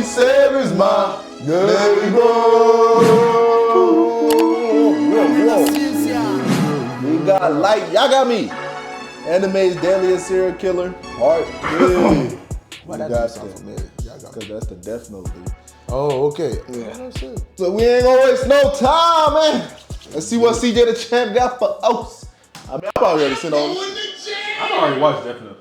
screensaver's mine. Let me go. We got Light Yagami. Anime's Deadliest Serial Killer, Part 3. Why that sound familiar? Because that's the Death Note, dude. Oh, okay. Yeah. So we ain't gonna waste no time, man. Let's see what CjdaChamp got for us. I mean, I've already seen all this. I've already watched Death Note.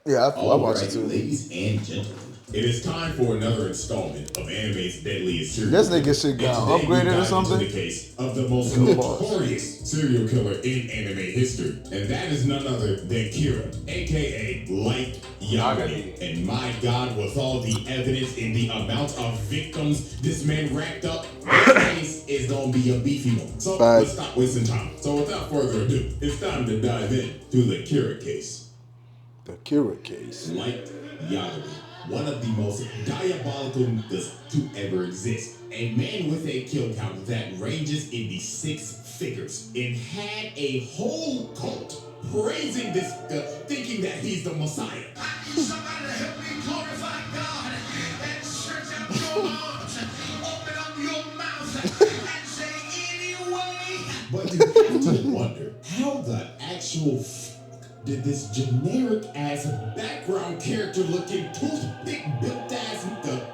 Yeah, I watched it too. Ladies and gentlemen, it is time for another installment of Anime's Deadliest Serial This Killer. nigga shit got And today we upgraded or dive something? into the case of the most notorious serial killer in anime history, and that is none other than Kira, aka Light Yagami. And my God, with all the evidence and the amount of victims this man racked up, this case is gonna be a beefy one. So let's stop wasting time. So without further ado, it's time to dive in to the Kira case. The Kira case. Light Yagami, one of the most diabolical niggas to ever exist. A man with a kill count that ranges in the 6 figures and had a whole cult praising this thinking that he's the Messiah. Somebody help me glorify God and stretch out your arms, open up your mouth and say anyway. But you have to wonder, how the actual did this generic ass background character looking toothpick built ass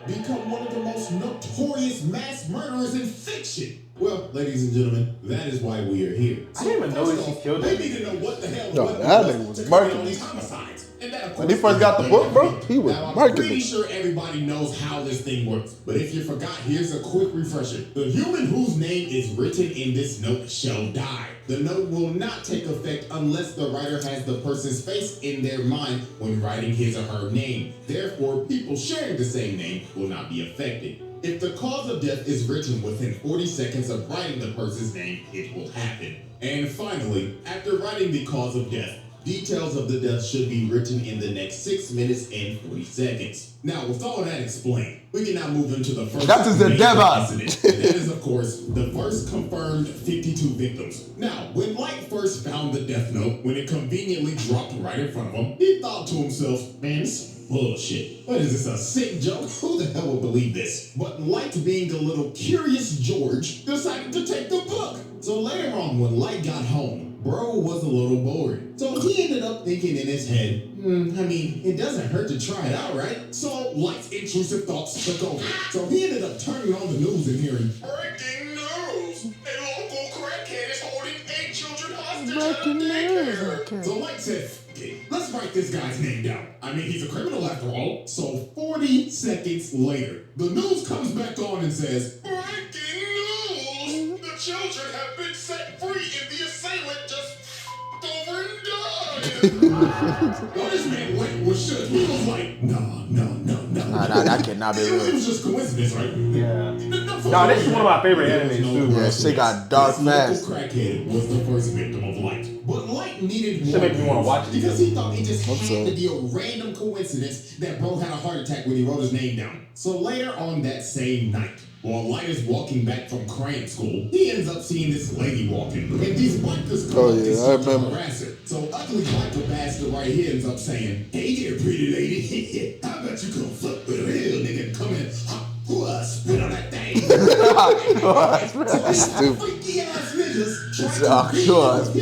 become one of the most notorious mass murderers in fiction? Well, ladies and gentlemen, that is why we are here. I didn't even know he killed We him. need to know what the hell No, that nigga was murking. these homicides. And that, of When he course, first got the book, bro, he was now, I'm murking pretty me. sure everybody knows how this thing works. But if you forgot, here's a quick refresher. The human whose name is written in this note shall die. The note will not take effect unless the writer has the person's face in their mind when writing his or her name. Therefore, people sharing the same name will not be affected. If the cause of death is written within 40 seconds of writing the person's name, it will happen. And finally, after writing the cause of death, details of the death should be written in the next 6 minutes and 40 seconds. Now, with all that explained, we can now move into the first That is the major devil. incident. And that is, of course, the first confirmed 52 victims. Now, when Light first found the death note, when it conveniently dropped right in front of him, he thought to himself, man, this is bullshit. What is this, a sick joke? Who the hell would believe this? But Light, being a little curious George, decided to take the book. So later on, when Light got home, bro was a little bored. So he ended up thinking in his head, I mean, it doesn't hurt to try it out, right? So Light's intrusive thoughts took over. So he ended up turning on the news and hearing, breaking news! A local crackhead is holding 8 children hostage at a daycare. So Light said, let's write this guy's name down. I mean, he's a criminal after all. So 40 seconds later, the news comes back on and says, breaking news! The children have been set free and the assailant just over and died. Well, this man went was shook. He was like, no. Nah, that cannot be It real. was just coincidence, right? Yeah. Nah, this is one of my favorite animes too. Yeah, shit got dark This fast. local crackhead was the first victim of Light. But Light needed Should more make me wanna watch it. because he thought it just had so. to be a random coincidence that bro had a heart attack when he wrote his name down. So later on that same night, while Light is walking back from cram school, he ends up seeing this lady walking. And these bikers come up and start to harass her. So ugly biker bastard right here ends up saying, hey there, pretty lady. How about you come fuck with a real nigga and come in spit on that thing. Stupid. Freaky ass niggas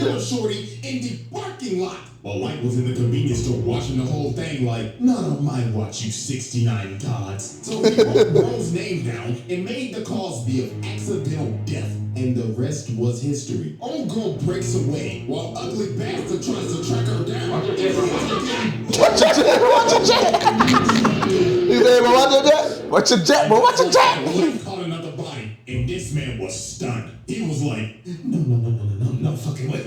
It's shorty in the parking lot. While Light was in the convenience store watching the whole thing like, none of my watch, you 69 gods. So he wrote bro's name down and made the cause be of accidental death. And the rest was history. Old girl breaks away while ugly bastard tries to track her down. Watch your jet. He said, bro, watch your jet. Watch your jet, bro. Watch your jet. Light caught another body, and this man was stunned. He was like, no fucking way.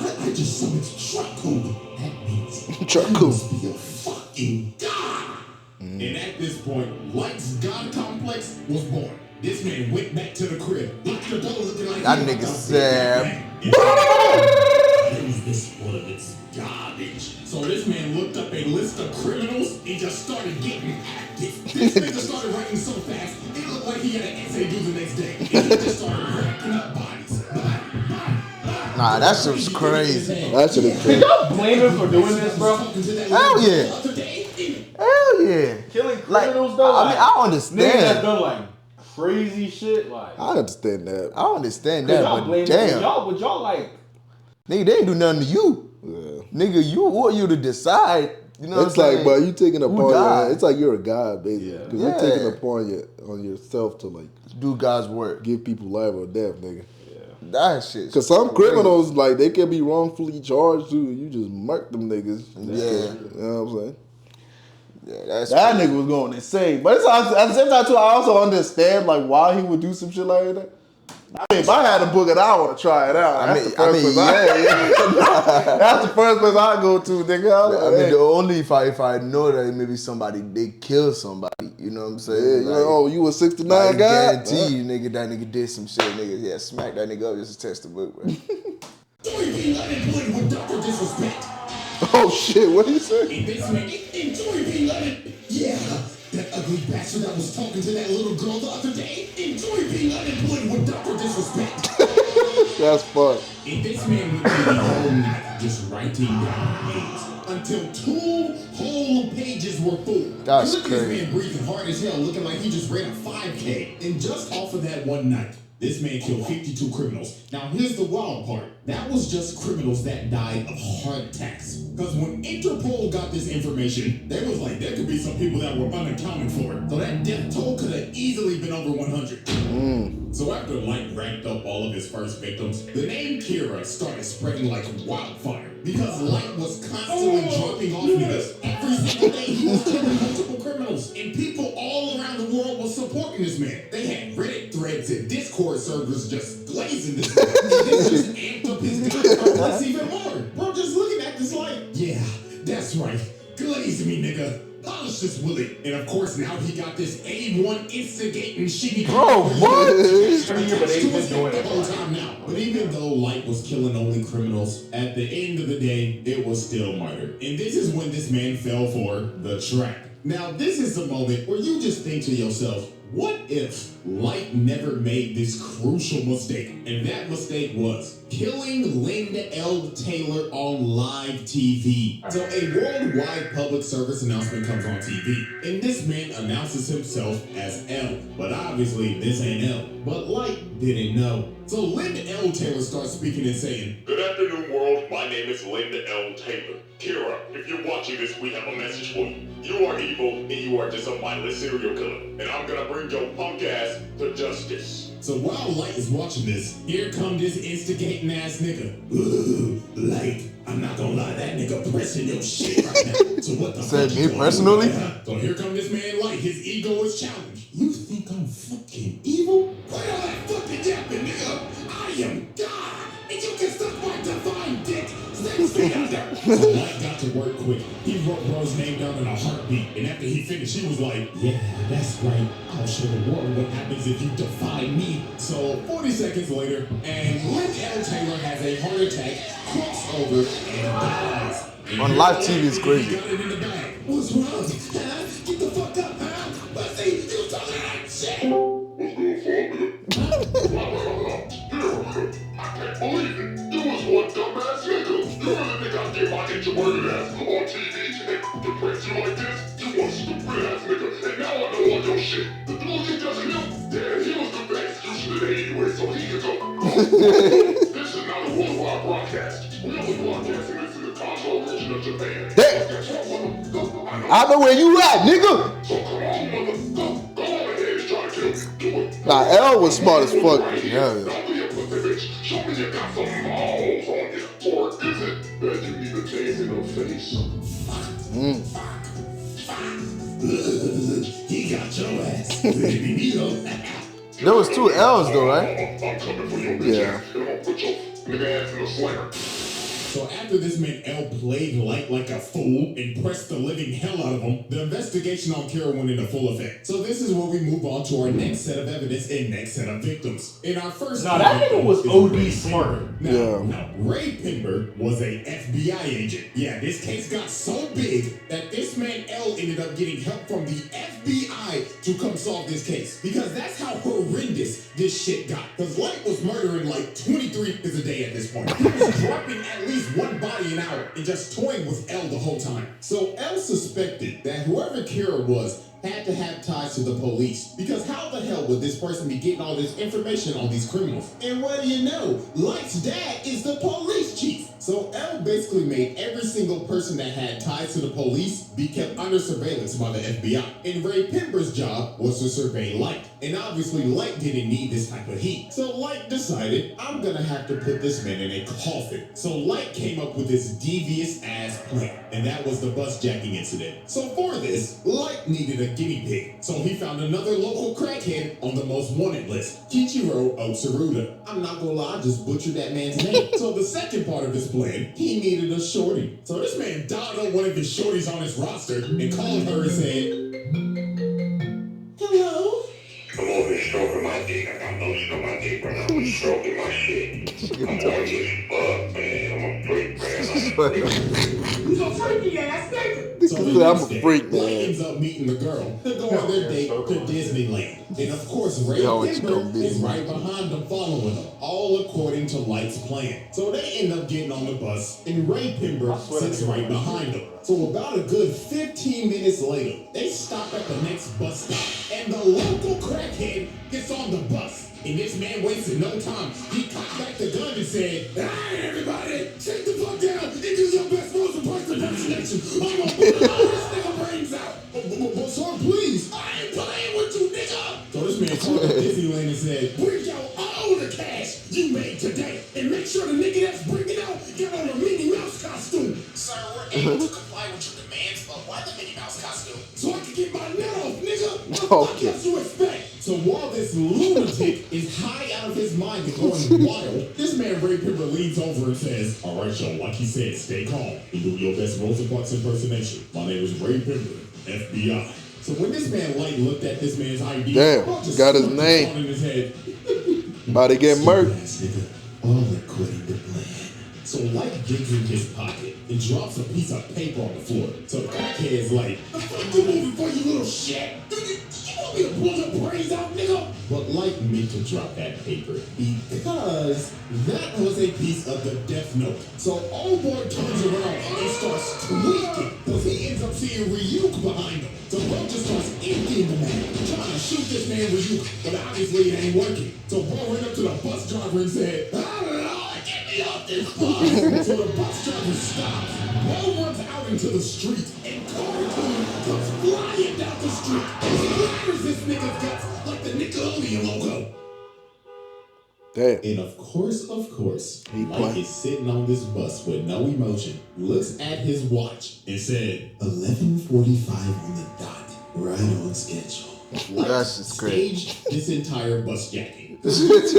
I just summoned Truckoo. That means Truckoo. must be a fucking god. And at this point, Light's god complex was born. This man went back to the crib, locked the door looking like That nigga said, is this one of its garbage? So this man looked up a list of criminals and just started getting active. This nigga started writing so fast, it looked like he had an essay due the next day. And he just started racking up bodies. nah, that shit was crazy. That shit is Can crazy. y'all blame him for doing this, bro? Hell yeah. Hell yeah. Yeah. Killing Like, criminals though. I mean, I Niggas that's understand. done like crazy shit. Like, I understand that. I understand cause that, y'all but blame damn. but y'all like. Nigga, they ain't do nothing to you. Yeah. Nigga, you want you to decide. You know It's what I'm like, saying? bro, you taking Who upon died? your. It's like you're a god, basically. Yeah. Because you're taking Yeah. upon on yourself to like Do God's work. give people life or death, nigga. That shit. Because some criminals, like, they can be wrongfully charged too. You just murk them niggas. Yeah. You know what I'm saying? Yeah, that's That nigga was going insane. But it's at the same time too, I also understand like why he would do some shit like that. I mean, if I had a book and I want to try it out, that's the first place that's the first place I go to, nigga. I mean, the only if I know that maybe somebody they kill somebody, you know what I'm saying? Yeah, you like, oh, you a 69 I guy? guarantee you, nigga, that nigga did some shit, nigga. Yeah, smack that nigga up just to test the book, bro. Enjoy being unemployed with Dr. Disrespect. Oh shit, what did he say? In this man, enjoy being unemployed. Yeah, that ugly bastard that was talking to that little girl the other day. Enjoy being unemployed with Dr. Disrespect. That's fun. And this man went through the whole night just writing down names until 2 whole pages were full. That's Look at this crazy. man breathing hard as hell, looking like he just ran a 5K. And just off of that one night, this man killed 52 criminals. Now here's the wild part. That was just criminals that died of heart attacks. Because when Interpol got this information, they was like, there could be some people that were unaccounted for. So that death toll could have easily been over 100. So after Light racked up all of his first victims, the name Kira started spreading like wildfire. Because Light was constantly dropping off niggas. Every single day he was killing multiple criminals. And people all around the world was supporting this man. They had Reddit threads and Discord servers just blazing this man. And this just amped up his confidence even more. Bro, just looking at this like, yeah, that's right. Glaze me, nigga. Polish this Willie. And of course, now he got this A1 instigating shitty. Bro, what? But they've been doing it. The whole time now. But even though Light was killing only criminals, at the end of the day, it was still murder. And this is when this man fell for the trap. Now, this is the moment where you just think to yourself, what if Light never made this crucial mistake? And that mistake was killing Linda L. Taylor on live TV. So a worldwide public service announcement comes on TV, and this man announces himself as L. But obviously, this ain't L. But Light didn't know. So Linda L. Taylor starts speaking and saying, "Good afternoon, world. My name is Linda L. Taylor. Kira, if you're watching this, we have a message for you. You are evil, and you are just a mindless serial killer. And I'm gonna bring your punk ass to justice." So while Light is watching this, here come this instigating ass nigga. Ooh, Light, I'm not gonna lie, that nigga pressing your shit right now. So what the Said fuck me you gonna personally? do, huh? So here come this man Light, his ego is challenged. You think I'm fucking evil? Where all that fucking yapping, nigga? I am God, and you can suck my divine dick. 6 feet under. So Light got to work quick. He wrote bro's name down in a heartbeat, and after he finished, he was like, yeah, that's right. I'll show the world what happens if you defy me. So 40 seconds later, and Linda L. Taylor has a heart attack, crooks over, and dies. And On live TV is crazy. Got it in the bag. What's wrong? Huh? Get the fuck up, huh? Pussy, you talking that shit? I can't believe it. You was one dumbass nigga. You really think I'd get my introverted ass on TV and depress you like this? You one stupid ass nigga. And now I know all your shit. The dude you just killed, yeah, he was the best execution today anyway, so he can go. This is not a worldwide broadcast. We only broadcasting this in the Kanto region of Japan. I know where you at, nigga. So come on, mother. Go on ahead and try to kill me. Do it. Nah, L was smart as fuck. Right here. Hell yeah. Don't be a pussy bitch. Show me you got some balls on you. Or is it that you need a taste in the face? He got your ass. Baby Melo. There was 2 L's though, right? I'm coming for your bitch Yeah. ass. And I'm gonna put your nigga ass in a slammer. So after this man L played Light like a fool and pressed the living hell out of him, the investigation on Kira went into full effect. So this is where we move on to our next set of evidence and next set of victims. In our first Nah, that victim nigga was is OD Raye smart. Penber. Now, Yeah. now, Raye Penber was a FBI agent. Yeah, this case got so big that this man L ended up getting help from the FBI FBI to come solve this case. Because that's how horrendous this shit got. Because Light was murdering like 23 a day at this point. He was dropping at least one body an hour and just toying with L the whole time. So L suspected that whoever Kira was had to have ties to the police. Because how the hell would this person be getting all this information on these criminals? And what do you know? Light's dad is the police chief. So L basically made every single person that had ties to the police be kept under surveillance by the FBI. And Raye Penber's job was to survey Light. And obviously Light didn't need this type of heat. So Light decided, I'm gonna have to put this man in a coffin. So Light came up with this devious ass plan. And that was the bus jacking incident. So for this, Light needed a guinea pig. So he found another local crackhead on the most wanted list, Kichiro Otsuruda. I'm not gonna lie, I just butchered that man's name. So the second part of his plan, he needed a shorty. So this man dialed up one of his shorties on his roster and called her and said, hello? I'm over here stroking my dick. I got lotion on my dick, but I'm stroking my shit. I'm on this fuck, man. I'm a freak, man. He's a freaky ass nigga. So I'm a freak, man. Light ends up meeting the girl. They go on their date to Disneyland. And of course, Raye Penber is right behind them, following them, all according to Light's plan. So they end up getting on the bus, and Raye Penber sits right behind them. So about a good 15 minutes later, they stop at the next bus stop, and the local crackhead gets on the bus. And this man wasted no time. He cocked back the gun and said, "Alright, everybody, take the fuck down and do your best for some person destination. I'm gonna put all this nigga brains out. But sir, please, I ain't playing with you, nigga." So this man called up Disneyland and said, "Bring out all the cash you made today, and make sure the nigga that's bringing out get on a Minnie Mouse costume." Sir, we're able to comply with your demands, but why the Minnie Mouse costume? So I can get my net off, nigga. What else you expect? So while this lunatic is high out of his mind and going wild, this man Raye Penber leans over and says, "All right, y'all, like he said, stay calm and do your best Rosa Parks impersonation. My name is Raye Penber, FBI." So when this man Light looked at this man's ID, Damn, got his name. in his head. About to get murked. Nigga, all according to plan. So Light digs in his pocket and drops a piece of paper on the floor. So the crackhead's like, "The fuck you moving for, you little shit? You want me to pull your brains out, nigga?" But Light meant to drop that paper because that was a piece of the death note. So old boy turns around and starts tweaking because he ends up seeing Ryuk behind him. So bro just starts emptying the man, trying to shoot this man Ryuk, but obviously it ain't working. So bro went up to the bus driver and said, "I don't know, get me off this bus." So the bus driver stops. Bro runs out into the street, and Cartoon comes flying down the street and splatters this nigga's guts like the Nickelodeon logo. Damn. And of course, He Light playing. is sitting on this bus with no emotion, looks at his watch, and said, 11:45 on the dot, right on schedule. That's just great. Staged this entire bus jacking. Stage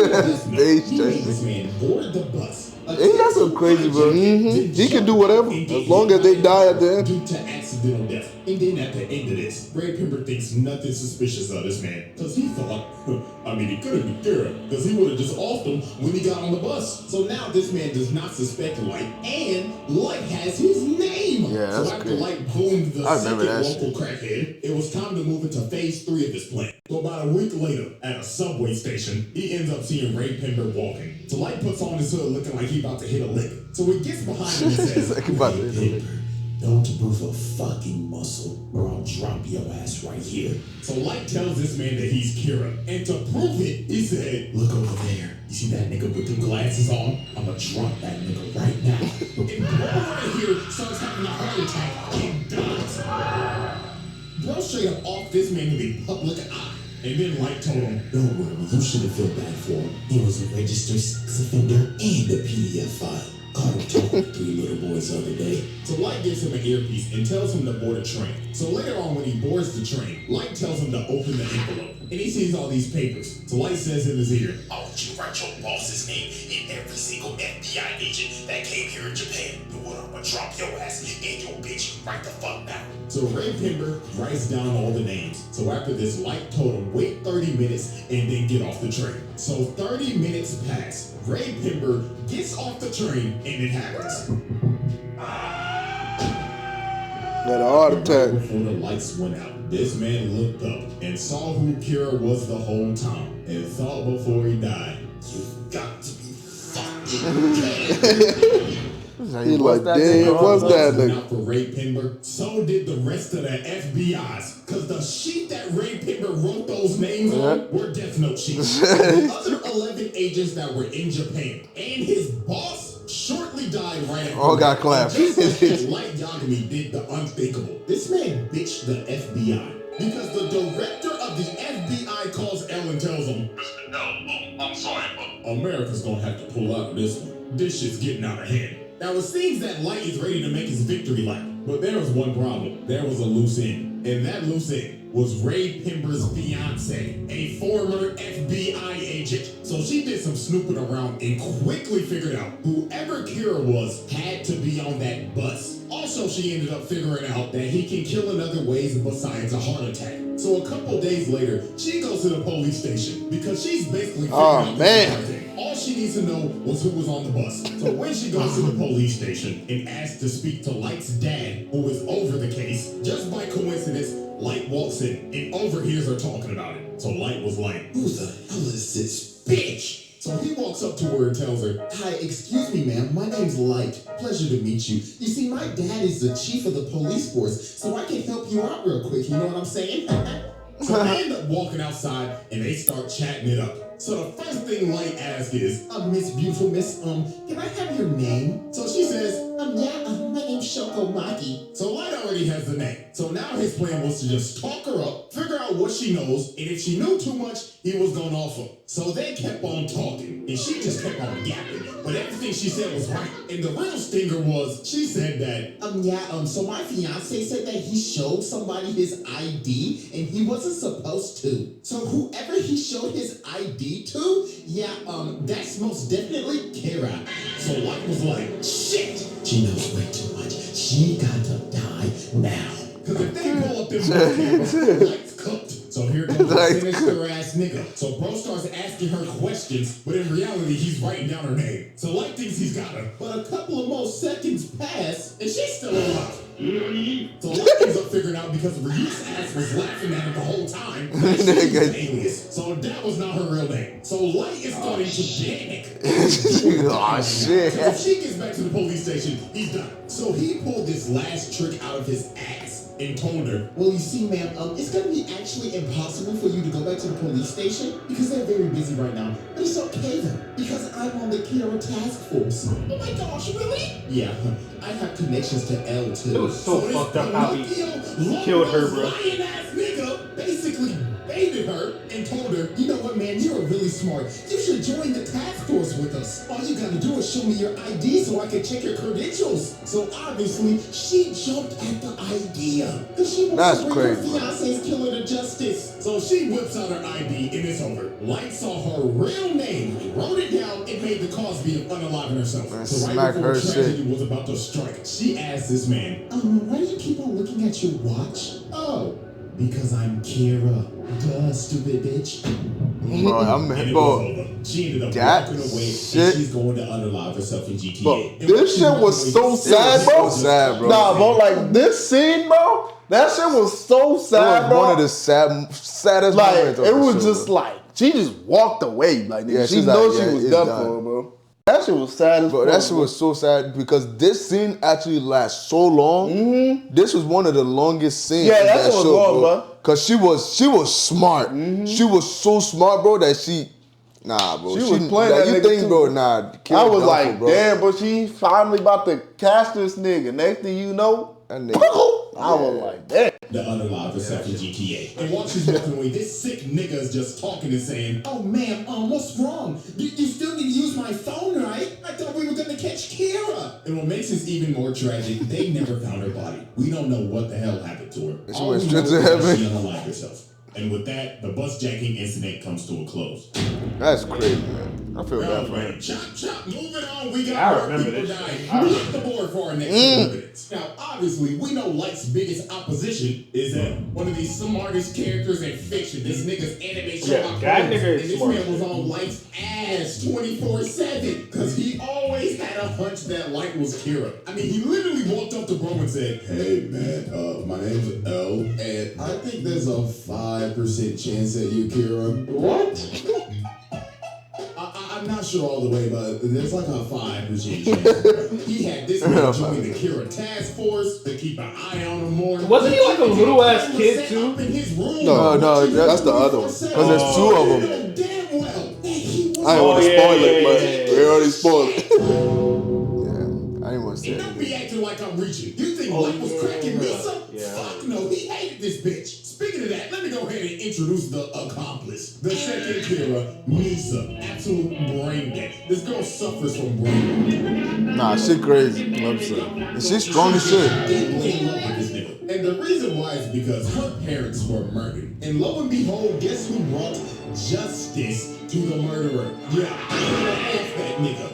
He made this man board the bus. Ain't that so crazy, bro? He can do whatever, as long as they die at the end. Due to accidental death. And then at the end of this, Raye Penber thinks nothing suspicious of this man. Because he thought, I mean, he could have been Kira. Because he would have just offed him when he got on the bus. So now this man does not suspect Light. And Light has his name. Yeah, so that's after crazy. Light boomed the I second remember that local crackhead, it was time to move into phase 3 of his plan. So about a week later, at a subway station, he ends up seeing Raye Penber walking. So Light puts on his hood looking like he about to hit a lick. So he gets behind him and says, Like he about to hit a lick. "Don't move a fucking muscle or I'll drop your ass right here." So Light tells this man that he's Kira. And to prove it, he said, "Look over there. You see that nigga with the glasses on? I'ma drop that nigga right now." And bro right here starts having a heart attack and dies. Bro straight up off this man in the public eye. And then Light told him, "Don't worry, you shouldn't feel bad for him. He was a registered sex offender and a PDF file. Caught him talking to 3 little boys the other day." So Light gives him an earpiece and tells him to board a train. So later on when he boards the train, Light tells him to open the envelope. And he sees all these papers. So Light says in his ear, I want you to write your boss's name in every single FBI agent that came here in Japan. But I'm gonna drop your ass and your bitch right the fuck now. So Raye Penber writes down all the names. So after this, Light told him wait 30 minutes and then get off the train. So 30 minutes pass. Raye Penber gets off the train and it happens. Had a heart Right attack. before the lights went out, this man looked up and saw who Kira was the whole time and thought before he died, "You've got to be fucking kidding." He like, damn, what's that Went nigga? out for Raye Penber, so did the rest of the FBI's. Cause the sheet that Raye Penber wrote those names on were Death Note sheets. The other 11 agents that were in Japan and his boss shortly died right after. All got clapped. Just like YAGAMI did the unthinkable. This man bitched the FBI. Because the director of the FBI calls L and tells him, "Mr. L, I'm sorry, but America's gonna have to pull out of this one. This shit's getting out of hand." Now it seems that Light is ready to make his victory lap, but there was one problem. There was a loose end, and that loose end was Raye Penber's fiancee, a former FBI agent. So she did some snooping around and quickly figured out whoever Kira was had to be on that bus. Also, she ended up figuring out that he can kill in other ways besides a heart attack. So a couple days later, she goes to the police station because she's basically figured out the entire thing. All she needs to know was who was on the bus. So when she goes to the police station and asks to speak to Light's dad, who is over the case, just by coincidence, Light walks in and overhears her talking about it. So Light was like, "Who the hell is this bitch?" So he walks up to her and tells her, "Hi, excuse me, ma'am. My name's Light. Pleasure to meet you. You see, my dad is the chief of the police force, so I can help you out real quick. You know what I'm saying?" So they end up walking outside and they start chatting it up. So the first thing Light asks is, Miss Beautiful Miss, can I have your name?" So she says, yeah, my name's Shokomaki. So Light already has the name. So now his plan was to just talk her up, figure out what she knows, and if she knew too much, he was gonna off her. So they kept on talking, and she just kept on yapping. But everything she said was right. And the real stinger was, she said that, so my fiance said that he showed somebody his ID, and he wasn't supposed to. So whoever he showed his ID to, that's most definitely Kira. So Light was like, shit, she knows way too much. She got to die now. Cause if they pull up them cameras, Light's cooked. So here goes the sinister ass nigga. So bro starts asking her questions, but in reality, he's writing down her name. So Light thinks he's got her, but a couple of more seconds pass, and she's still alive. So Light ends up figuring out because Ryuk's ass was laughing at her the whole time. That she's an alias. So that was not her real name. So Light is starting to panic. Oh shit. So if she gets back to the police station, he's done. So he pulled this last trick out of his ass and told her, well, you see, ma'am, it's going to be actually impossible for you to go back to the police station because they're very busy right now. But it's okay, though, because I'm on the Kira task force. Oh my gosh, really? Yeah, I have connections to L, too. It was so fucked up how he killed her, bro. Lion-ass nigga basically baited her and told her, you know what, man, you're really smart. You should join the task force with us. All you gotta do is show me your ID so I can check your credentials. So obviously, she jumped at the idea. Because she wants to bring her fiance's killer to justice. So she whips out her ID and it's over. Light saw her real name, wrote it down, and made the Cosby of unaliving herself. So right before tragedy was about to strike, she asked this man, why do you keep on looking at your watch? Oh, because I'm Kira. Duh, stupid bitch. Bro, she ended up that walking away shit. and she's going to unalive herself in GTA. Bro, this shit was so sad, bro. So sad, bro. Nah, bro, like this scene, bro, that shit was so sad, bro. One of the saddest like, moments of it the was show, just bro. like, she just walked away. Like, Yeah, she she's knows like, she yeah, was it's done done. for her, bro. That shit was sad as Bro, fuck. that shit was so sad because this scene actually lasts so long. Mm-hmm. This was one of the longest scenes in that was show, long, bro. Cause she was smart. Mm-hmm. She was so smart, bro, that she bro. She was playing that you nigga think, too. bro, I was like, damn, but she finally about to cast this nigga. Next thing you know, that nigga. I was like, damn. The unalive herself in GTA. And while she's walking away, this sick nigga is just talking and saying, oh man, what's wrong? You still need to use my phone, right? I thought we were gonna catch Kira. And what makes this even more tragic, they never found her body. We don't know what the hell happened to her. She went straight to heaven. She unalived herself. And with that, the bus jacking incident comes to a close. That's crazy, man. I feel bad for him. Chop, moving on. We got I more remember people this dying. shit. Hit the board for our next evidence. Now, obviously, we know Light's biggest opposition is one of these smartest characters in fiction. This nigga's anime Sherlock that Holmes. nigga is and this smart. man was on Light's ass 24/7 because he always always had a hunch that Light was Kira. I mean, he literally walked up to bro and said, "Hey man, my name's L, and I think there's a 5% chance that you're Kira." What? I'm not sure all the way, but there's like a 5% chance. He had this man join the Kira task force to keep an eye on him more. Wasn't he like a little ass kid too? No, that's the other one. Because there's 2 of them. I I didn't want to spoil it, but yeah. we already spoiled it. Yeah, I didn't want to say And don't be anything. acting like I'm reaching. You think Light was cracking Misa? Yeah. Fuck no, he hated this bitch. Speaking of that, let me go ahead and introduce the accomplice. The second Kira, Misa. Absolute brain dead. This girl suffers from brain. Nah, shit crazy. 100%. And she's strong as shit. Deeply in love with this nigga. And the reason why is because her parents were murdered. And lo and behold, guess who brought justice to the murderer? Yeah, F that nigga.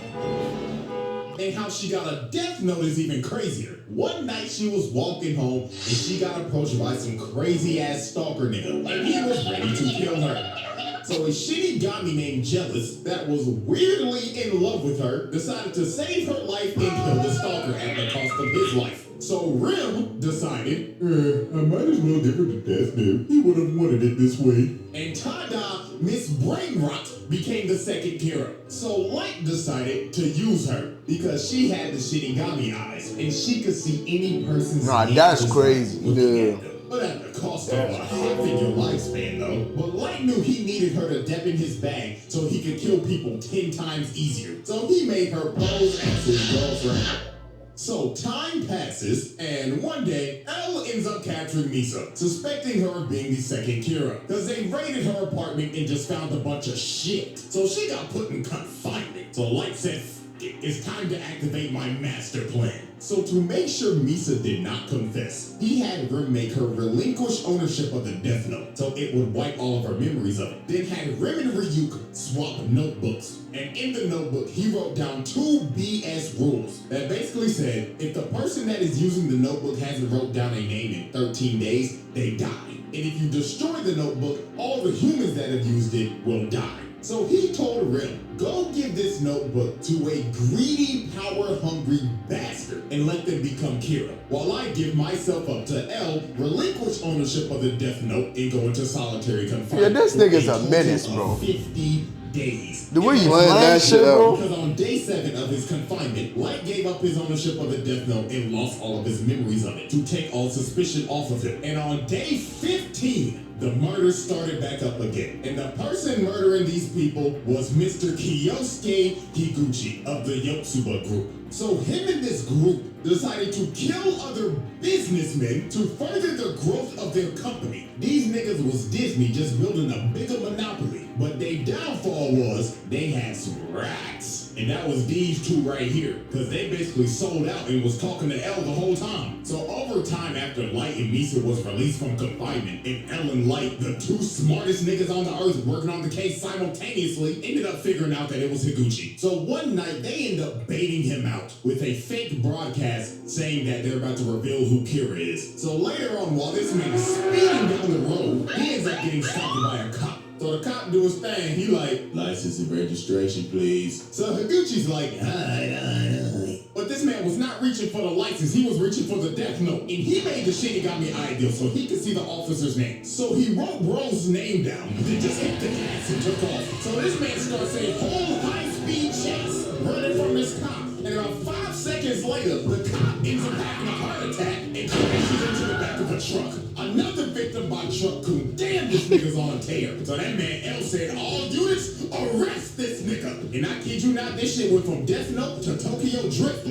And how she got a death note is even crazier. One night she was walking home and she got approached by some crazy ass stalker nigga. And he was ready to kill her. So a CjdaChamp named Jealous that was weirdly in love with her decided to save her life and kill the stalker at the cost of his life. So Rim decided, I might as well give her the death note. He would have wanted it this way. And Tada, Miss Brainrot, became the second Kira. So Light decided to use her because she had the CjdaChamp eyes and she could see any person's Nah, that's crazy. Yeah. But at the cost of a half in your lifespan, though. But Light knew he needed her to dip in his bag so he could kill people 10 times easier. So he made her pose as his girlfriend. So time passes, and one day, Elle ends up capturing Misa, suspecting her of being the second Kira, because they raided her apartment and just found a bunch of shit. So she got put in confinement. So Light said, it's time to activate my master plan. So to make sure Misa did not confess, he had Rim make her relinquish ownership of the Death Note, so it would wipe all of her memories of it. Then had Rim and Ryuk swap notebooks. And in the notebook, he wrote down 2 BS rules that basically said, if the person that is using the notebook hasn't wrote down a name in 13 days, they die. And if you destroy the notebook, all the humans that have used it will die. So he told Rim, go give this notebook to a greedy, power-hungry bastard and let them become Kira, while I give myself up to L, relinquish ownership of the Death Note, and go into solitary confinement. Yeah, this nigga's a menace, bro. 50 days. The way you playing that shit out. Because on day 7 of his confinement, Light gave up his ownership of the Death Note and lost all of his memories of it to take all suspicion off of him. And on day 15, the murder started back up again. And the person murdering these people was Mr. Kiyosuke Higuchi of the Yotsuba group. So him and this group decided to kill other businessmen to further the growth of their company. These niggas was Disney just building a bigger monopoly. But their downfall was they had some rats. And that was these 2 right here. Because they basically sold out and was talking to L the whole time. So over time after Light and Misa was released from confinement, and L and Light, the 2 smartest niggas on the earth working on the case simultaneously, ended up figuring out that it was Higuchi. So one night they end up baiting him out with a fake broadcast saying that they're about to reveal who Kira is. So later on, while this man is speeding down the road, he ends up getting stopped by a cop. So the cop do his thing. He like, license and registration, please. So Higuchi's like, hi. But this man was not reaching for the license. He was reaching for the Death Note. And he made the CjdaChamp ideal so he could see the officer's name. So he wrote bro's name down, then just hit the gas and took off. So this man starts a whole high-speed chase, running from this cop. And about 5 seconds later, the cop ends up having a heart attack and crashes into the back of a truck. Another victim by truck coon. Damn, this nigga's on a tear. So that man L said, all units, arrest this nigga. And I kid you not, this shit went from Death Note to Tokyo Drift.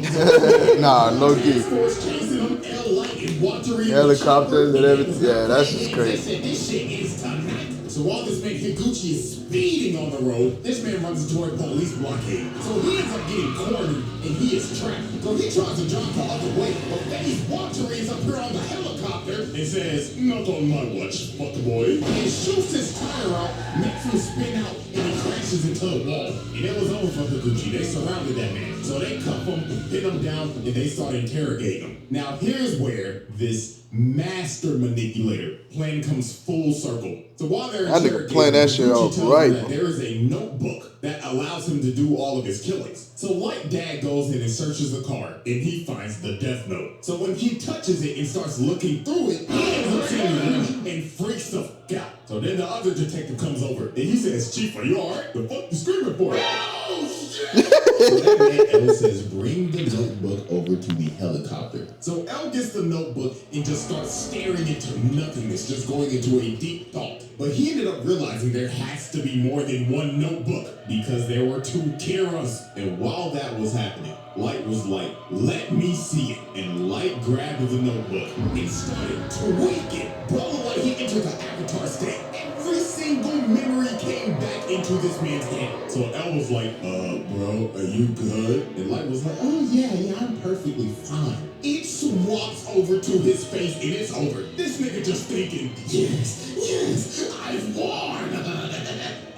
Nah, low key. Chasing them, L Light and Watery Helicopters and everything. Yeah, that's just crazy. They said this shit is tonight. So while this man Higuchi is speeding on the road, this man runs into a police blockade. So he ends up getting cornered and he is trapped. So he tries to jump the other way, but Betty's Watery is up here on the helicopter and says, not on my watch, fuck boy. And shoots his tire out, makes him spin out, and he crashes into the wall. And it was over for Higuchi. They surrounded that man. So they cuff him, pin him down, and they start interrogating him. Now here's where this master manipulator plan comes full circle. So while they're that nigga playing that shit off right. There is a notebook that allows him to do all of his killings. So Light Dad goes in and searches the car, and he finds the death note. So when he touches it and starts looking through it, he ends up seeing Rim and freaks the fuck out. So then the other detective comes over, and he says, Chief, are you alright? The fuck you screaming for? Oh, shit! So that man L says, bring the notebook over to the helicopter. So L gets the notebook and just starts staring into nothingness, just going into a deep thought. But he ended up realizing there has to be more than one notebook because there were 2 Kiras. And while that was happening, Light was like, let me see it. And Light grabbed the notebook and started tweaking. Bro, like he entered the avatar state. Every single memory came back into this man's head. So L was like, bro, are you good? And Light was like, oh yeah, I'm perfectly fine. It swaps over to his face and it's over. This nigga just thinking, yes, I've won.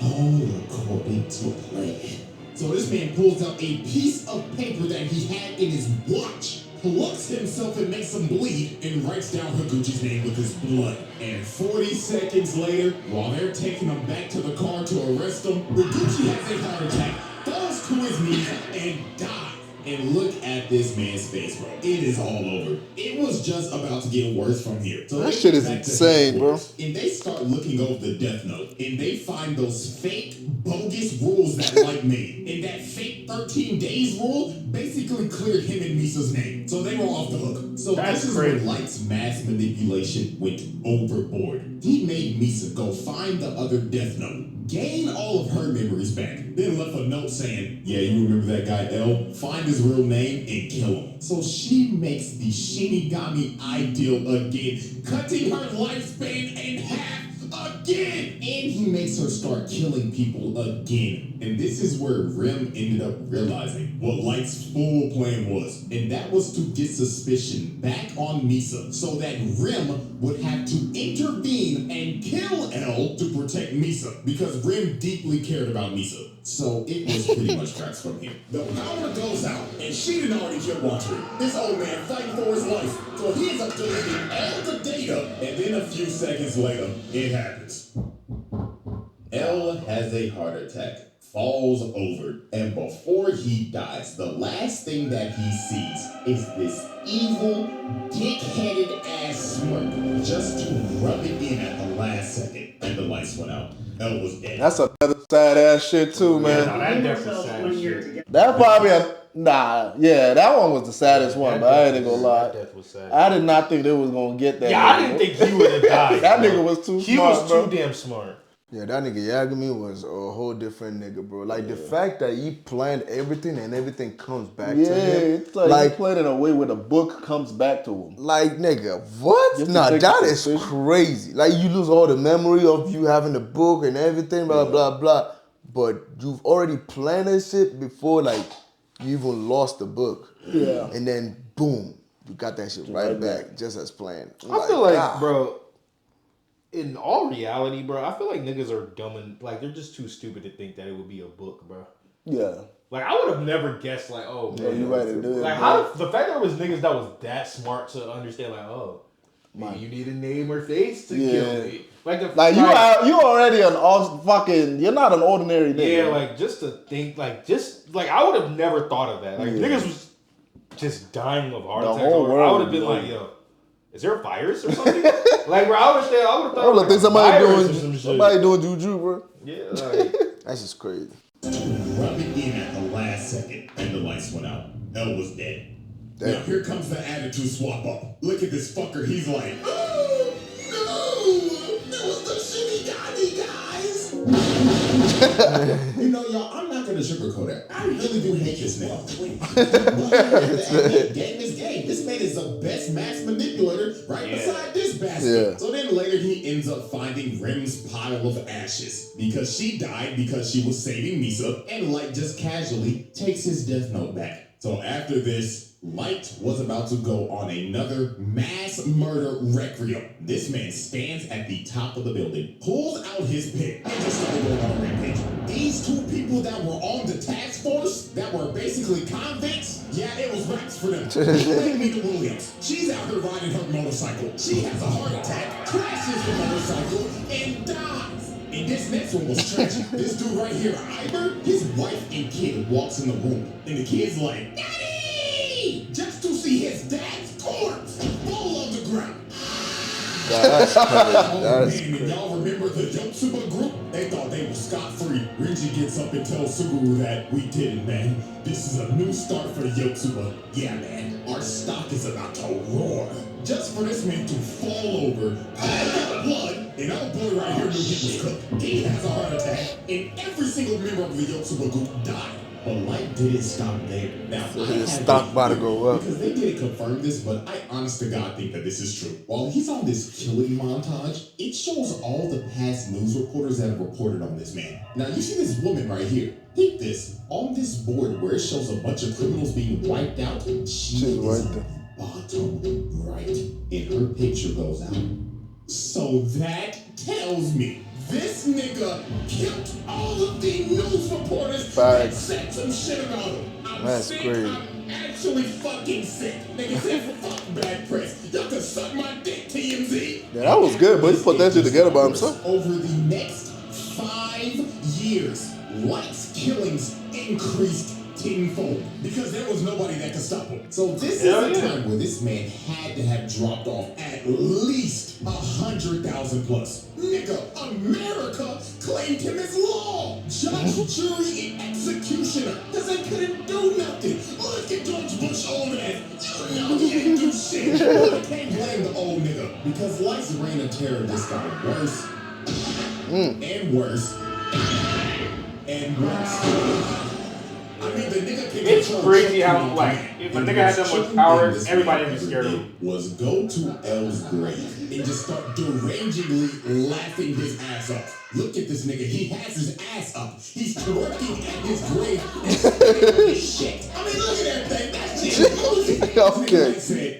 All according to plan. So this man pulls out a piece of paper that he had in his watch, plucks himself and makes him bleed, and writes down Higuchi's name with his blood. And 40 seconds later, while they're taking him back to the car to arrest him, Higuchi has a heart attack, falls to his knees, and dies. And look at this man's face, bro. It is all over. It was just about to get worse from here. So that shit is insane, bro. And they start looking over the death note, and they find those fake, bogus rules that Light made. And that fake 13 days rule basically cleared him and Misa's name. So they were off the hook. So this is when Light's mass manipulation went overboard. He made Misa go find the other death note, gain all of her memories back, then left a note saying, yeah, you remember that guy L? Find his real name and kill him. So she makes the Shinigami ideal again, cutting her lifespan in half again. And he makes her start killing people again. And this is where Rim ended up realizing what Light's full plan was. And that was to get suspicion back on Misa so that Rim would have to intervene and kill L to protect Misa because Rim deeply cared about Misa. So it was pretty much tracks from here. The power goes out, and she didn't already killed Walter. This old man fighting for his life. So he ends up deleting all the data, and then a few seconds later, it happens. L has a heart attack, falls over, and before he dies, the last thing that he sees is this evil, dick-headed ass smirk just to rub it in at the last second, and the lights went out. L was dead. That's another sad ass shit too, man. Yeah, no, that definitely sad shit. That probably that one was the saddest one, but I ain't gonna lie. That death was sad. I did not think they was gonna get that. Yeah, I didn't think he would have died. That nigga was too smart, He was bro. too damn smart. Yeah, that nigga Yagami was a whole different nigga, bro. Like, the fact that he planned everything and everything comes back to him. Yeah, it's like he played in a way where the book comes back to him. Like, nigga, what? Nah, that is crazy. Like, you lose all the memory of you having the book and everything, blah, blah, blah. But you've already planned this shit before, like, you even lost the book. Yeah. And then, boom, you got that shit right back, just as planned. I feel like, bro, in all reality, bro, I feel like niggas are dumb and, like, they're just too stupid to think that it would be a book, bro. Yeah. Like, I would have never guessed, like, oh, man. You right to do it. Like, how the fact there was niggas that was that smart to understand, like, oh, maybe you need a name or face to kill me. Like you already you're not an ordinary nigga. Yeah, like, just to think, like, I would have never thought of that. Like, niggas was just dying of heart attacks. I would have been like, yo, is there a virus or something? Like, bro, I would have thought. I would think somebody doing juju, bro. Yeah, like that's just crazy. Rub it in at the last second, and the lights went out. L was dead. Damn. Now here comes the attitude swap up. Look at this fucker. He's like, oh no, that was the Shinigami, guys. You know, y'all, I'm not gonna sugarcoat it. I really do hate this nigga. Game is game. This man is the best mass manipulator beside this bastard. Yeah. So then later he ends up finding Rim's pile of ashes because she died because she was saving Misa, and Light just casually takes his death note back. So after this, Light was about to go on another mass murder requiem. This man stands at the top of the building, pulls out his pen, and just started going on a rampage. These 2 people that were on the task force, that were basically convicts, yeah, it was raps for them. Mika Williams, she's out here riding her motorcycle. She has a heart attack, crashes the motorcycle, and dies. And this next one was tragic. This dude right here, Iber, his wife and kid walks in the room. And the kid's like, Daddy! Just to see his dad's corpse fall on the ground. That's crazy. That's crazy. Y'all remember the Yotsuba group? They thought they were scot-free. Renji gets up and tells Suguru that we did it, man. This is a new start for the Yotsuba. Yeah, man. Our stock is about to roar. Just for this man to fall over, blood, and our boy right here knew he was cooked. He has a heart attack, and every single member of the Yotsuba group died. But light didn't stop there. Now, his stock about to go up. Because they didn't confirm this, but I honest to God think that this is true. While he's on this killing montage, it shows all the past news reporters that have reported on this man. Now, you see this woman right here. Peep this. On this board where it shows a bunch of criminals being wiped out, she's right there. Bottom right, and her picture goes out. So that tells me this nigga killed all of the news reporters that said some shit about him. That's crazy. I'm actually fucking sick. Nigga said fuck bad press. Y'all can suck my dick, TMZ. Yeah, that was good, but he put that shit together by himself. Over the next 5 years, Light's killings increased tenfold because there was nobody that could stop him. So this is a time where this man had to have dropped off at least 100,000 plus. Nigga, America claimed him as law, judge, jury, and executioner because they couldn't do nothing. Look at George Bush old ass. You know he didn't do shit. I can't blame the old nigga because Light's reign of terror just got worse and worse and worse. I mean, the nigga can it's crazy how, like, if a nigga had that much power, everybody would be scared of him. Was go to L's grave and just start derangingly laughing his ass off. Look at this nigga. He has his ass up. He's twerking at his grave and spitting his shit. I mean, look at that thing. That shit.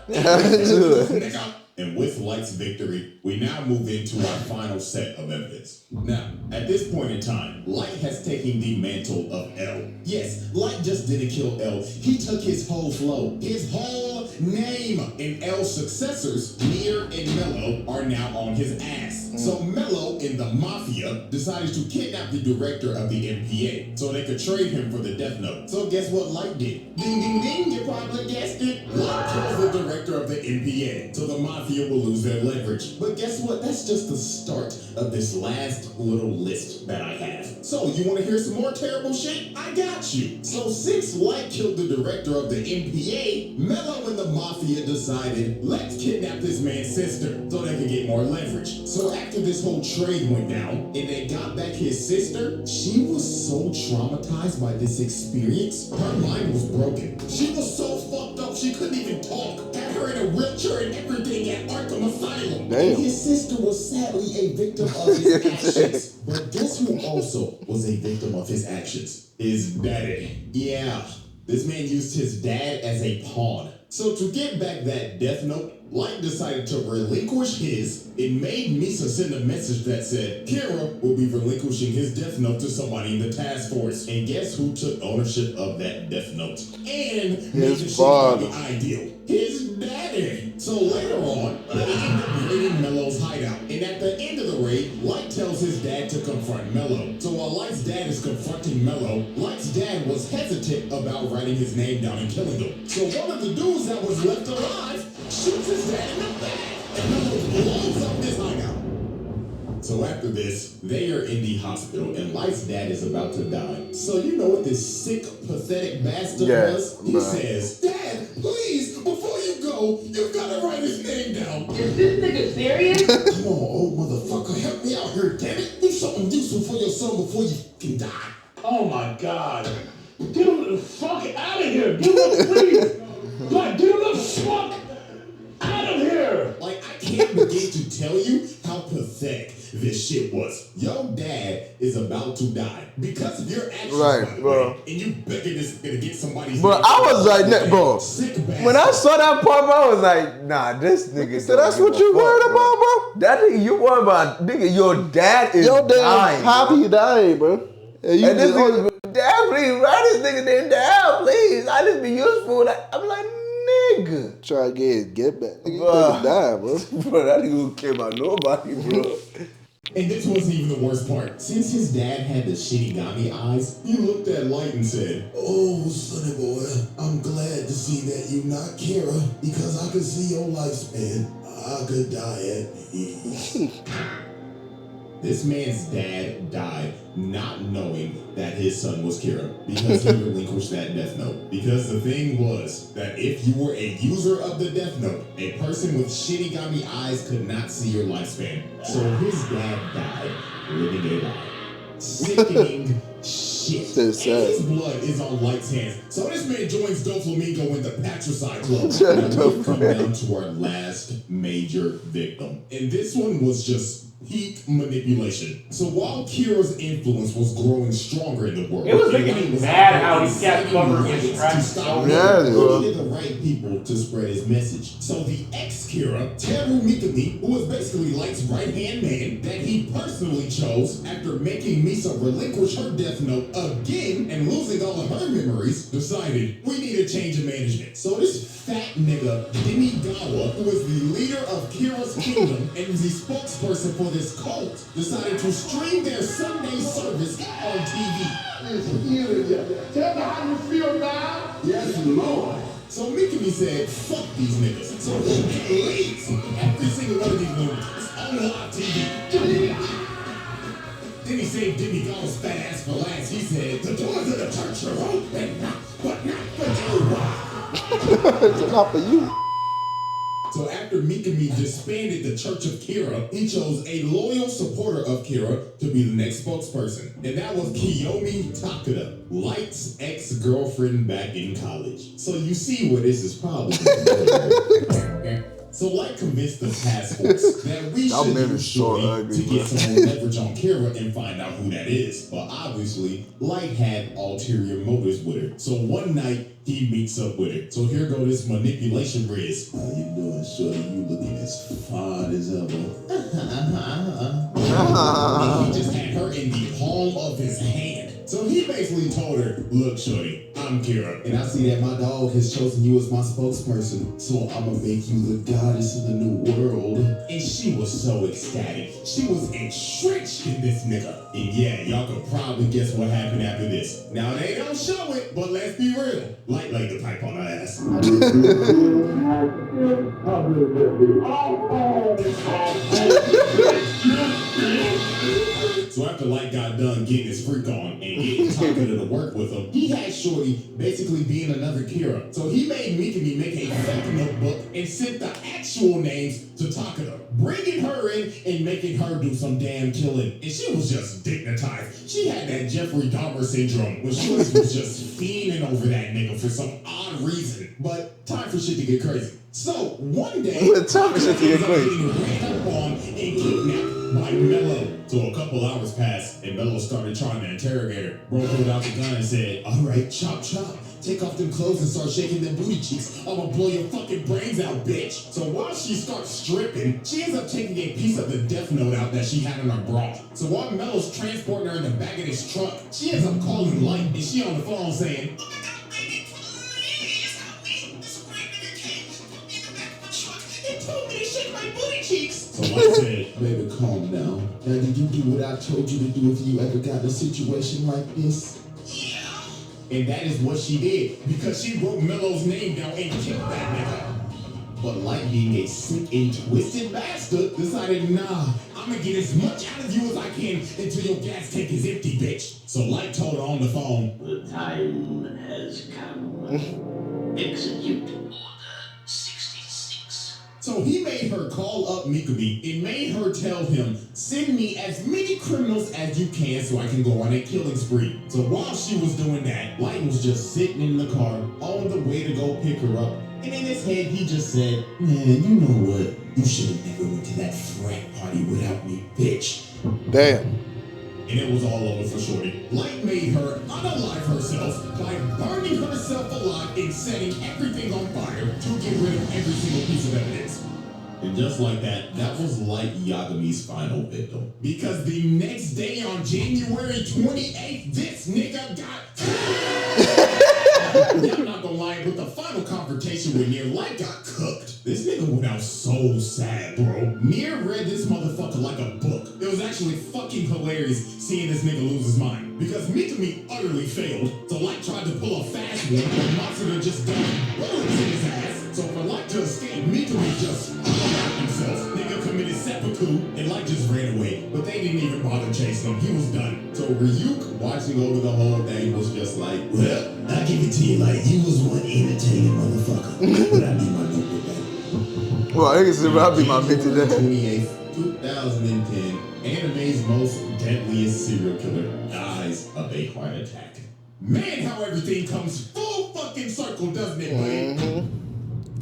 Okay. And with Light's victory, we now move into our final set of evidence. Now, at this point in time, Light has taken the mantle of L. Yes, Light just didn't kill L. He took his whole flow, his whole name. And L's successors, Nier and Melo, are now on his ass. So Melo and the Mafia decided to kidnap the director of the MPA so they could trade him for the Death Note. So guess what Light did? Ding, ding, ding, you probably guessed it. Light kills the director of the MPA, so the Mafia will lose their leverage. But guess what? That's just the start of this last little list that I have. So you want to hear some more terrible shit? I got you. So since Light killed the director of the MPA, Melo and the Mafia decided, let's kidnap this man's sister so they can get more leverage. So after this whole trade went down and they got back his sister, she was so traumatized by this experience, her mind was broken. She was so fucked up she couldn't even talk. Had her in a wheelchair and everything at Arkham Asylum. Damn. And his sister was sadly a victim of his actions. But guess who also was a victim of his actions? His daddy. Yeah, this man used his dad as a pawn. So to get back that Death Note, Light decided to relinquish his. It made Misa send a message that said Kira will be relinquishing his Death Note to somebody in the task force. And guess who took ownership of that Death Note? And his father. Ideal. His daddy. So later on, they end up raiding Melo's hideout. And at the end of the raid, Light tells his dad to confront Melo. So while Light's dad is confronting Melo, Light's dad was hesitant about writing his name down and killing him. So one of the dudes that was left alive shoots his dad in the back, and Melo blows up his hideout. So after this, they are in the hospital, and Light's dad is about to die. So you know what this sick, pathetic bastard was? He says, Dad, please, before you go, you've got to write his name down. Is this nigga serious? Come on, old motherfucker, help me out here, damn it. Do something useful for your son before you can die. Oh my God. Get him the fuck out of here. Get him, please. Like, get him the fuck out of here. Like, I can't begin to tell you how pathetic this shit was. Your dad is about to die because of your actions, right, by the bro. way, and you begging this to get somebody's. Bro, I was like, bro. When I saw that part, bro, I was like, nah, this nigga. So that's what you worried about, bro? That nigga, you worried about, nigga, your dad is dying. Happy dying, bro. And this nigga, Dad, please, write this nigga name down, please. I just be useful. Like, I'm like, nigga. Try to get back. Nigga, Bro. die, bro. Bro, that nigga don't care about nobody, bro. And this wasn't even the worst part. Since his dad had the Shinigami eyes, he looked at Light and said, "Oh, sonny boy, I'm glad to see that you're not Kira, because I could see your lifespan. I could die at ease." This man's dad died not knowing that his son was Kira because he relinquished that Death Note. Because the thing was that if you were a user of the Death Note, a person with Shinigami eyes could not see your lifespan. So his dad died living a lie. Sickening shit. And his blood is on Light's hands. So this man joins Doflamingo in the Patricide Club. Now we come down to our last major victim. And this one was just peak manipulation. So while Kira's influence was growing stronger in the world, it was making me mad how he kept covering his tracks. He needed the right people to spread his message. So the ex-Kira, Teru Mikami, who was basically Light's right-hand man, that he personally chose after making Misa relinquish her Death Note again and losing all of her memories, decided we need a change of management. So this fat nigga, Demigawa, who is the leader of Kira's kingdom and is the spokesperson for this cult, decided to stream their Sunday service on TV. Tell me how you feel now. Yes, Lord. So Mikami said, fuck these niggas. So he leaves every single one of these movies on live TV. Then he saved Demigawa's fat ass for last. He said, the doors of the church are open, but not for you. It's not for you. So after Mikami disbanded the Church of Kira, he chose a loyal supporter of Kira to be the next spokesperson. And that was Kiyomi Takeda, Light's ex-girlfriend back in college. So you see where this is probably going. So Light convinced the task force that we should use Shorty to get some more leverage on Kira and find out who that is. But obviously, Light had ulterior motives with her. So one night, he meets up with her. So here go this manipulation Riz. How you doing, Shorty? You looking as fine as ever. And he just had her in the palm of his hand. So he basically told her, look, Shorty, I'm Kira, and I see that my dog has chosen you as my spokesperson, so I'm gonna make you the goddess of the new world. And she was so ecstatic. She was entrenched in this nigga. And yeah, y'all could probably guess what happened after this. Now, they don't show it, but let's be real. Light laid the pipe on her ass. So after Light got done getting his freak on and getting Takeda to work with him, he had Shorty basically being another Kira. So he made Mikami make a fake notebook and sent the actual names to Takeda, bringing her in and making her do some damn killing. And she was just dignitized. She had that Jeffrey Dahmer syndrome when Shorty was just fiending over that nigga for some odd reason. But time for shit to get crazy. So one day, time for shit to get crazy. Ran up on and kidnapped by Melo. So a couple hours passed, and Melo started trying to interrogate her. Bro pulled out the gun and said, all right, chop, chop. Take off them clothes and start shaking them booty cheeks. I'm gonna blow your fucking brains out, bitch. So while she starts stripping, she ends up taking a piece of the Death Note out that she had in her bra. So while Melo's transporting her in the back of his truck, she ends up calling Light, and she on the phone saying, oh my God, baby, please help me. This white nigga came, put me in the back of the truck, and told me to shake my booty cheeks. So Light said, baby, calm down. Now, did you do what I told you to do if you ever got in a situation like this? Yeah. And that is what she did, because she wrote Melo's name down and killed that nigga. But Light, being a sick and twisted bastard, decided, nah, I'm gonna get as much out of you as I can until your gas tank is empty, bitch. So Light told her on the phone, the time has come. Execute order 66. So he made her call up Mikami and made her tell him, send me as many criminals as you can so I can go on a killing spree. So while she was doing that, Light was just sitting in the car on the way to go pick her up. And in his head, he just said, man, you know what? You should have never went to that frat party without me, bitch. Damn. And it was all over for Shorty. Light made her unalive herself by burning herself alive and setting everything on fire to get rid of every single piece of evidence. And just like that, that was Light Yagami's final victim. Because the next day on January 28th, this nigga got... Yeah, I'm not gonna lie, but the final confrontation with Nier, Light got cooked. This nigga went out so sad, bro. Nier read this motherfucker like a book. It was actually fucking hilarious seeing this nigga lose his mind. Because Mikami utterly failed, so Light tried to pull a fast one, but Matsuda just got bullets in his ass. So for Light to escape, Mikami just unwrapped himself. Nigga committed seppuku, and Light just ran away. But they didn't even bother chasing him. He was done. So Ryuk, watching over the whole thing, was just like, well, I give it to you, like, you was one entertaining motherfucker. But I be my bitch with that. Well, I guess I'll be my bitch with that. 28th, 2010, anime's most deadliest serial killer dies of a heart attack. Man, how everything comes full fucking circle, doesn't it, buddy?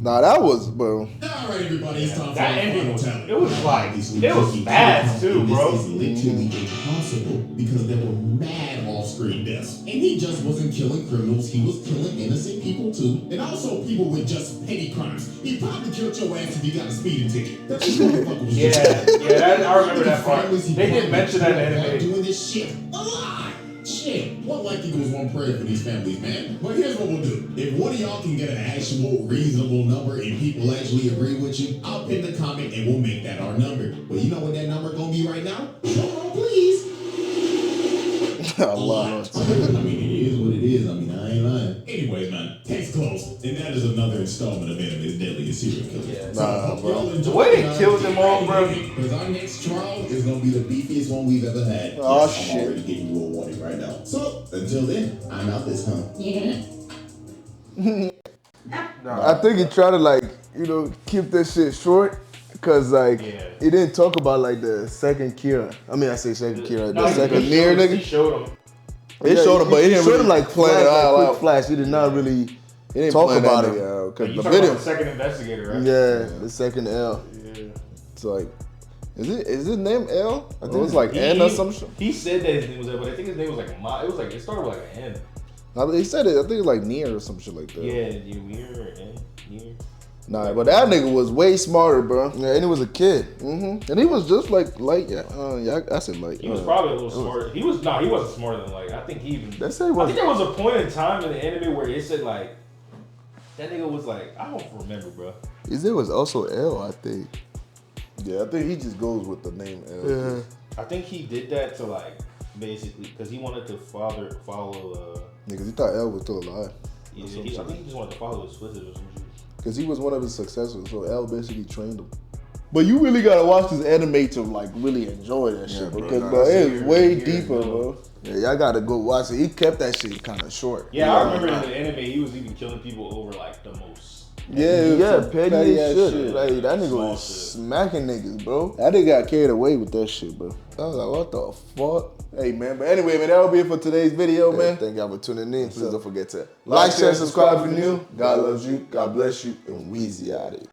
Nah, that was, bro. All right, everybody, it's time for That the ending final was, tally. it was like, it was fast too, bro. This is literally impossible because there were mad off-screen deaths. And he just wasn't killing criminals, he was killing innocent people too. And also people with just petty crimes. He probably killed your ass if you got a speeding ticket. That's what motherfucker was Yeah, I remember that part. They did mention that in the anime. Doing this shit a lot. Shit, one like equals one prayer for these families, man. But here's what we'll do. If one of y'all can get an actual reasonable number and people actually agree with you, I'll pin the comment and we'll make that our number. But you know what that number gonna be right now? Drum roll, please. A lot. I mean, it is what it is. I mean, I ain't lying. Anyways, man, case closed. And that is another installment of Anime's Deadliest Serial Killer. Yeah. So I hope y'all enjoy The way they killed them all, bro. Because our next trial is going to be the beefiest one we've ever had. Oh, yes, shit. I'm already giving you a warning right now. So, until then, I'm out this hump. Yeah. I think he tried to like, keep this shit short. Cause like, he didn't talk about like the second Kira. I mean, I say second Kira. The second Nier nigga. He showed him. They showed him, but he didn't really like plan it all out. Flash. He did not really He didn't talk plan about that it. because You the talking video. about the second investigator, right? Yeah, the second L. Yeah. It's like, is his name L? I think think it's like N or some shit. He said that his name was L, but I think his name was like Ma. It was like it started with like an N. He said it. I think it's like Nier or some shit like that. Yeah, Nier or N. Nier. Nah, but that nigga was way smarter, bro. Yeah, and he was a kid. And he was just like light. I said light. He was probably a little smarter. He wasn't smarter than like. I think he even. They say I think there was a point in time in the anime where it said like that nigga was like, I don't remember, bro. It was also L, I think. Yeah, I think he just goes with the name L. Yeah. I think he did that to like basically because he wanted to follow. Because he thought L was still alive. Yeah, I think he just wanted to follow his footsteps or some shit. Because he was one of his successors, so L basically trained him. But you really gotta watch this anime to like really enjoy that shit, because bro, it's way deeper, bro. Yeah, y'all gotta go watch it. He kept that shit kind of short. Yeah, I remember in the anime he was even killing people over like the most. Petty as shit. shit. Like that nigga Small was shit. smacking niggas, bro. That nigga got carried away with that shit, bro. I was like, what the fuck? Hey man, but anyway, man, that'll be it for today's video, man. Thank y'all for tuning in. Please don't forget to like, share, subscribe if you're new. God loves you. God bless you. And Weezy out of here.